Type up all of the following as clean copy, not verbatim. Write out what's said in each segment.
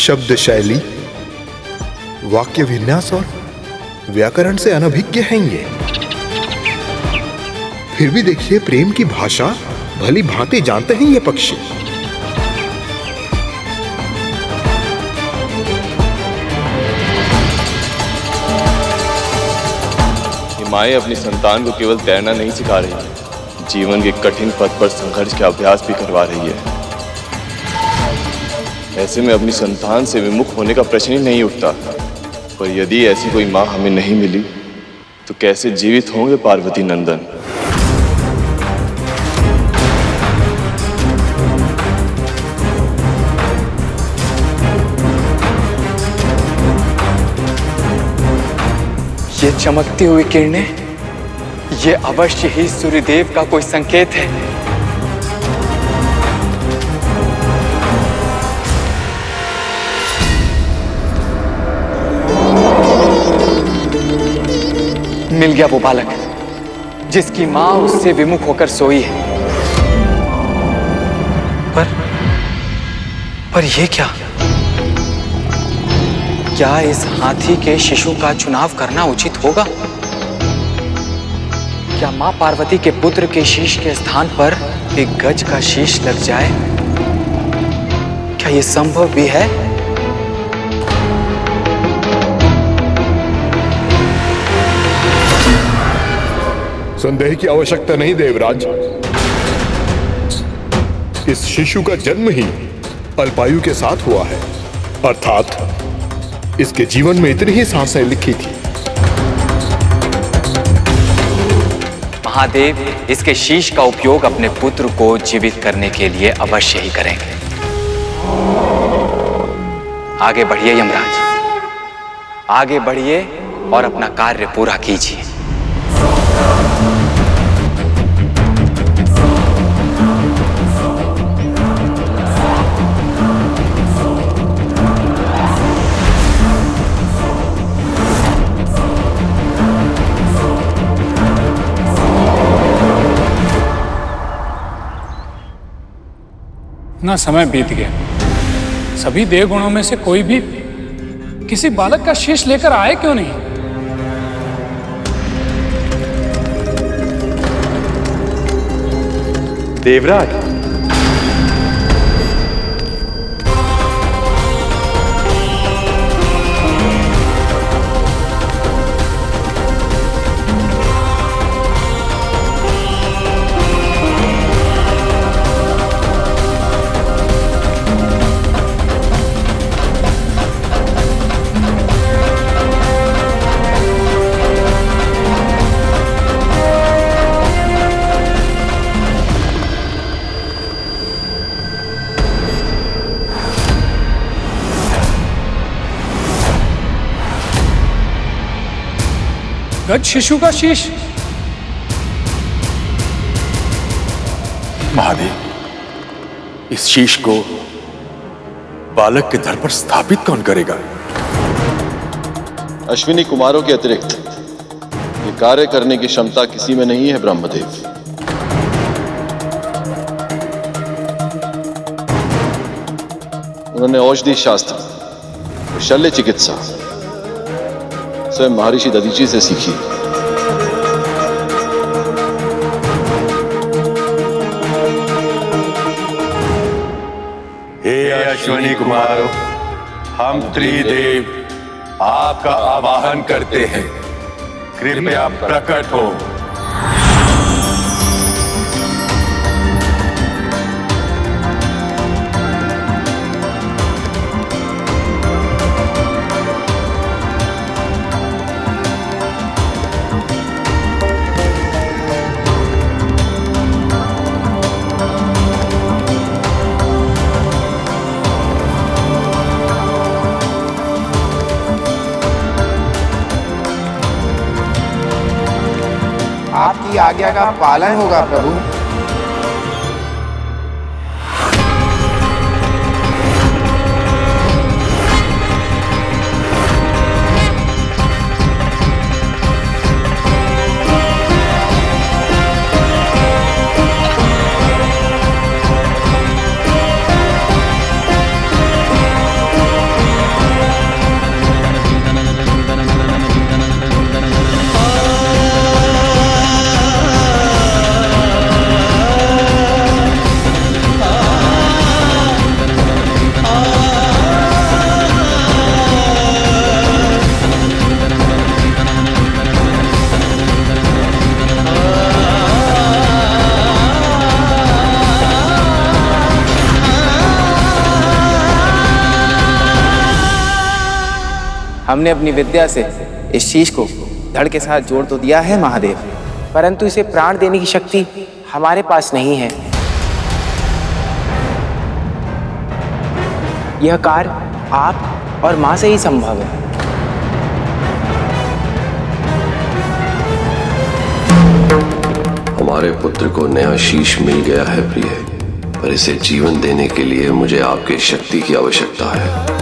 शब्द शैली, वाक्य विन्यास और व्याकरण से अनभिज्ञ हैं ये। फिर भी देखिए, प्रेम की भाषा भली भांति जानते हैं ये पक्षी। माएँ अपनी संतान को केवल तैरना नहीं सिखा रही, जीवन के कठिन पथ पर संघर्ष का अभ्यास भी करवा रही है। ऐसे में अपनी संतान से विमुख होने का प्रश्न ही नहीं उठता। पर यदि ऐसी कोई माँ हमें नहीं मिली तो कैसे जीवित होंगे पार्वती नंदन। ये चमकती हुई किरणें, ये अवश्य ही सूर्यदेव का कोई संकेत है। मिल गया वो बालक जिसकी मां उससे विमुख होकर सोई है। पर ये क्या इस हाथी के शिशु का चुनाव करना उचित होगा? क्या मां पार्वती के पुत्र के शीश के स्थान पर एक गज का शीश लग जाए? क्या यह संभव भी है? संदेह की आवश्यकता नहीं देवराज। इस शिशु का जन्म ही अल्पायु के साथ हुआ है, अर्थात इसके जीवन में इतनी ही सांसें लिखी थी। महादेव इसके शीश का उपयोग अपने पुत्र को जीवित करने के लिए अवश्य ही करेंगे। आगे बढ़िए यमराज, आगे बढ़िए और अपना कार्य पूरा कीजिए। ना समय बीत गया, सभी देवगुणों में से कोई भी किसी बालक का शीश लेकर आए क्यों नहीं? देवराज, गज शिशु का शीश। महादेव, इस शीश को बालक के धड़ पर स्थापित कौन करेगा? अश्विनी कुमारों के अतिरिक्त ये कार्य करने की क्षमता किसी में नहीं है ब्रह्मदेव। उन्होंने औषधि शास्त्र, शल्य चिकित्सा स्वयं महर्षि दधीची से सीखी। हे अश्विनी कुमारों, हम त्रिदेव आपका आवाहन करते हैं, कृपया प्रकट हो। आपकी आज्ञा का पालन होगा प्रभु। हमने अपनी विद्या से इस शीश को धड़ के साथ जोड़ तो दिया है महादेव, परंतु इसे प्राण देने की शक्ति हमारे पास नहीं है। यह कार्य आप और मां से ही संभव है। हमारे पुत्र को नया शीश मिल गया है प्रिय, पर इसे जीवन देने के लिए मुझे आपकी शक्ति की आवश्यकता है।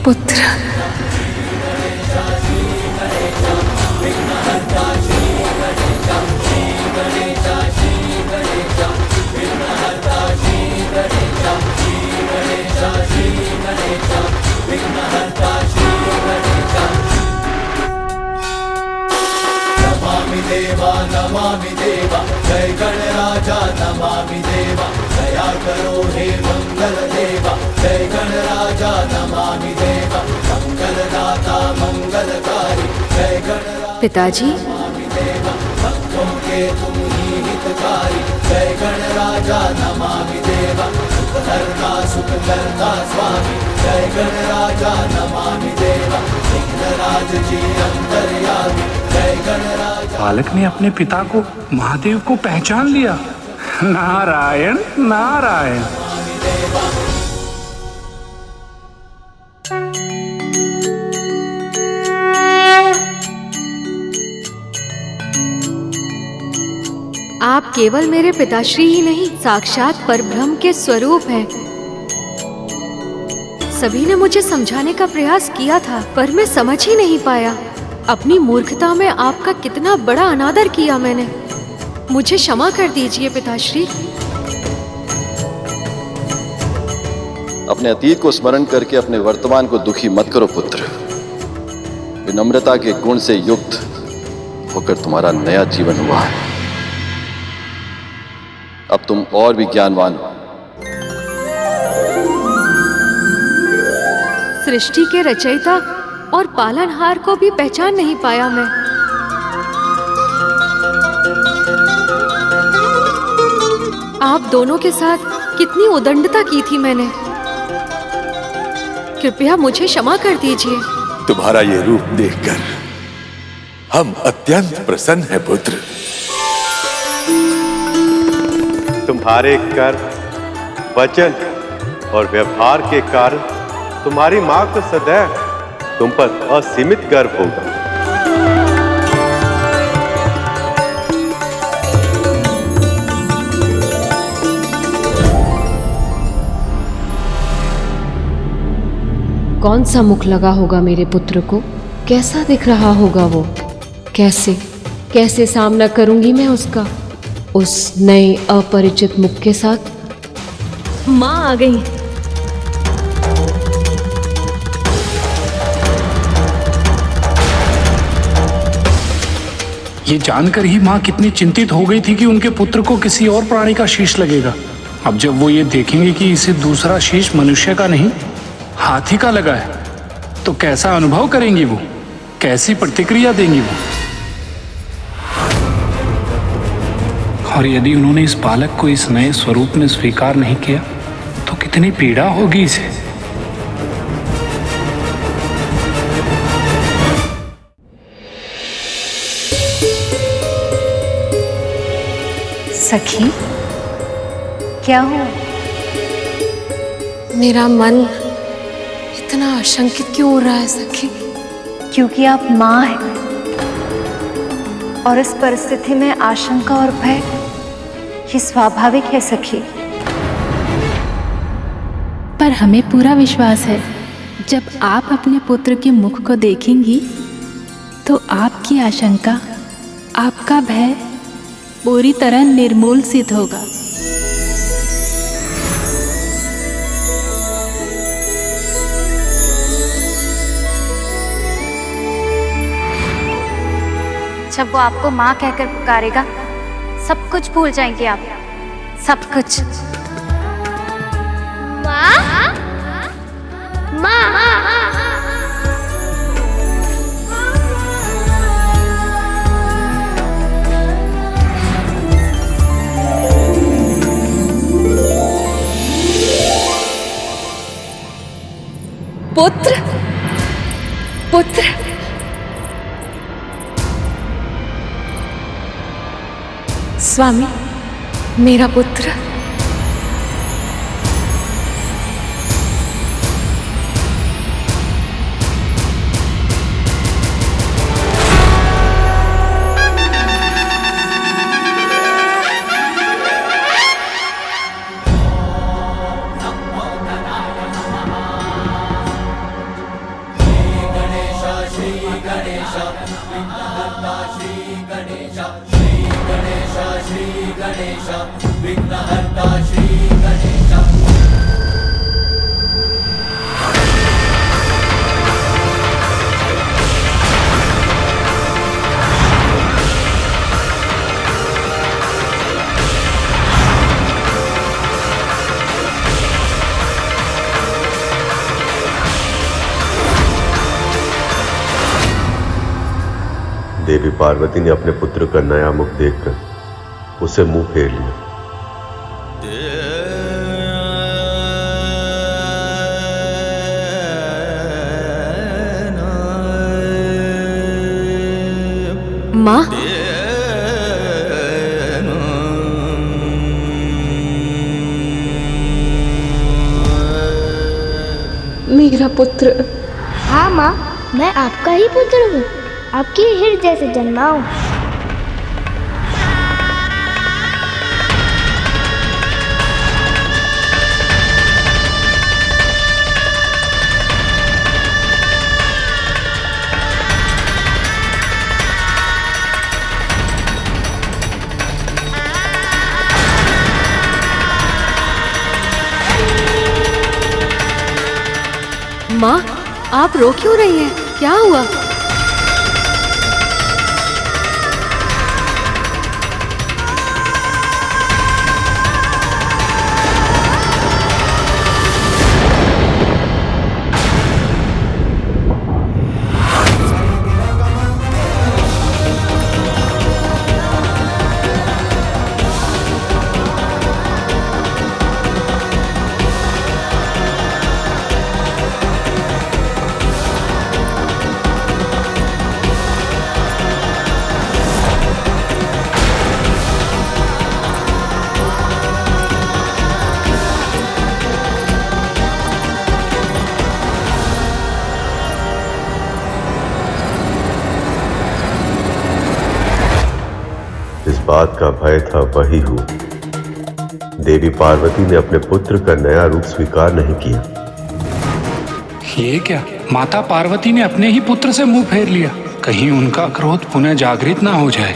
पुत्र नमामि देवा जय गणराजा नमामि देवा दया करो हे मंगल देवा जय गणराजा नमामि देवा मंगलदाता मंगलकारी जय गणराजा पिताजी नमामि देवा भक्तों के तुम ही हितकारी जय गणराजा नमामि देवा सुख करता स्वामी जय गणराजा नमामि देवा विघ्नराज जी अंतर्यामी जय गणराजा। बालक ने अपने पिता को महादेव को पहचान लिया। नारायण नारायण। आप केवल मेरे पिताश्री ही नहीं, साक्षात परब्रह्म के स्वरूप हैं। सभी ने मुझे समझाने का प्रयास किया था, पर मैं समझ ही नहीं पाया। अपनी मूर्खता में आपका कितना बड़ा अनादर किया मैंने। मुझे क्षमा कर दीजिए पिताश्री। अपने अतीत को स्मरण करके अपने वर्तमान को दुखी मत करो पुत्र। विनम्रता के गुण से युक्त होकर तुम्हारा नया जीवन हुआ है। अब तुम और भी ज्ञानवान हो। सृष्टि के रचयिता और पालनहार को भी पहचान नहीं पाया मैं। आप दोनों के साथ कितनी उदंडता की थी मैंने। कृपया मुझे क्षमा कर दीजिए। तुम्हारा ये रूप देखकर हम अत्यंत प्रसन्न हैं पुत्र। तुम्हारे कर्म, वचन और व्यवहार के कारण तुम्हारी मां को सदैव तुम पर असीमित गर्व होगा। कौन सा मुख लगा होगा मेरे पुत्र को? कैसा दिख रहा होगा वो? कैसे कैसे सामना करूंगी मैं उसका, उस नए अपरिचित मुख के साथ? माँ आ गई। ये जानकर ही माँ कितनी चिंतित हो गई थी कि उनके पुत्र को किसी और प्राणी का शीश लगेगा। अब जब वो ये देखेंगे कि इसे दूसरा शीश मनुष्य का नहीं हाथी का लगा है, तो कैसा अनुभव करेंगी वो, कैसी प्रतिक्रिया देंगी वो? और यदि उन्होंने इस बालक को इस नए स्वरूप में स्वीकार नहीं किया तो कितनी पीड़ा होगी इसे। सखी, क्या हुआ? मेरा मन इतना आशंकित क्यों हो रहा है सखी? क्योंकि आप माँ हैं और इस परिस्थिति में आशंका और भय ये स्वाभाविक है सखी। पर हमें पूरा विश्वास है जब आप अपने पुत्र के मुख को देखेंगी तो आपकी आशंका, आपका भय पूरी तरह निर्मूल सिद्ध होगा। जब वो आपको माँ कहकर पुकारेगा, सब कुछ भूल जाएंगे आप, सब कुछ। माँ, माँ, पुत्र, पुत्र, स्वामी, मेरा पुत्र। देवी पार्वती ने अपने पुत्र का नया मुख देखकर उसे मुंह फेर लिया। माँ, मेरा पुत्र। हाँ माँ, मैं आपका ही पुत्र हूँ, आपके हृदय से जन्मा हूँ। माँ, आप रो क्यों रही हैं? क्या हुआ? बात का भय था वही हुआ। देवी पार्वती ने अपने पुत्र का नया रूप स्वीकार नहीं किया। ये क्या, माता पार्वती ने अपने ही पुत्र से मुंह फेर लिया? कहीं उनका क्रोध पुनः जागृत ना हो जाए।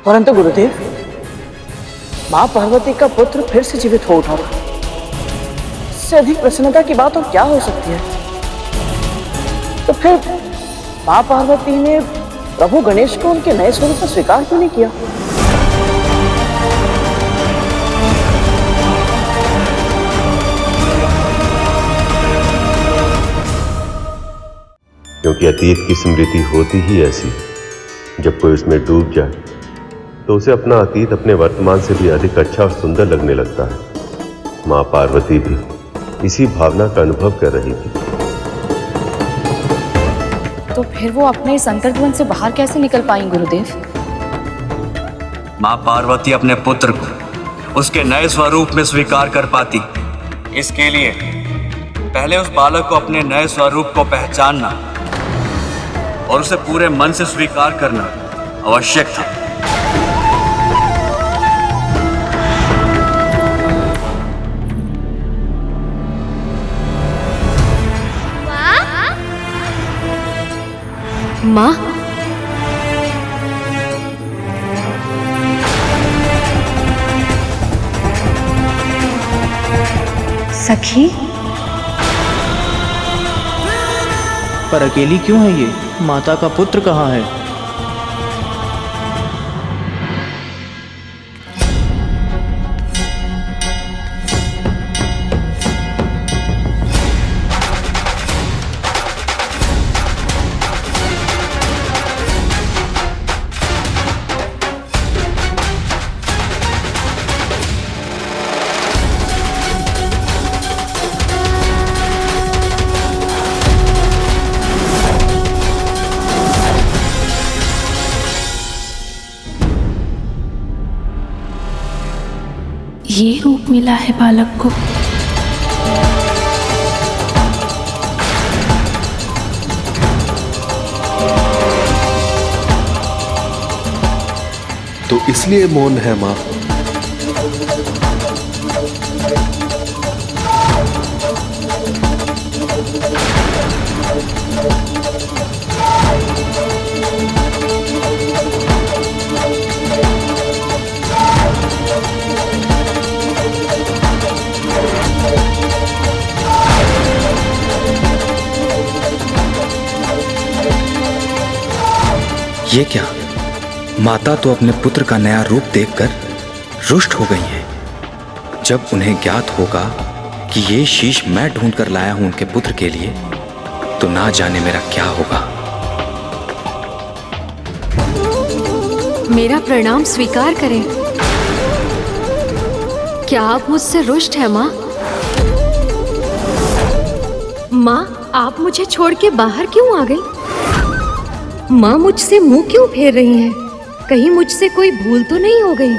परंतु गुरुदेव, मां पार्वती का पुत्र फिर से जीवित हो उठा। इससे अधिक प्रसन्नता की बात और क्या हो सकती है? तो फिर मां पार्वती ने प्रभु गणेश को उनके नए स्वरूप में स्वीकार क्यों नहीं किया? क्योंकि अतीत की स्मृति होती ही ऐसी, जब कोई उसमें डूब जाए तो उसे अपना अतीत अपने वर्तमान से भी अधिक अच्छा और सुंदर लगने लगता है। मां पार्वती भी इसी भावना का अनुभव कर रही थी। तो फिर वो अपने इस अंतर्द्वंद से बाहर कैसे निकल पाई गुरुदेव? माँ पार्वती अपने पुत्र को उसके नए स्वरूप में स्वीकार कर पाती, इसके लिए पहले उस बालक को अपने नए स्वरूप को पहचानना और उसे पूरे मन से स्वीकार करना आवश्यक था। माँ, सखी, पर अकेली क्यों है ये? माता का पुत्र कहाँ है? ये रूप मिला है बालक को। तो इसलिए मौन है मां। ये क्या, माता तो अपने पुत्र का नया रूप देखकर रुष्ट हो गई हैं। जब उन्हें ज्ञात होगा कि ये शीश मैं ढूंढ कर लाया हूं उनके पुत्र के लिए, तो ना जाने मेरा क्या होगा। मेरा प्रणाम स्वीकार करें। क्या आप मुझसे रुष्ट हैं माँ? माँ, आप मुझे छोड़ के बाहर क्यों आ गई? माँ मुझसे मुंह क्यों फेर रही हैं? कहीं मुझसे कोई भूल तो नहीं हो गई?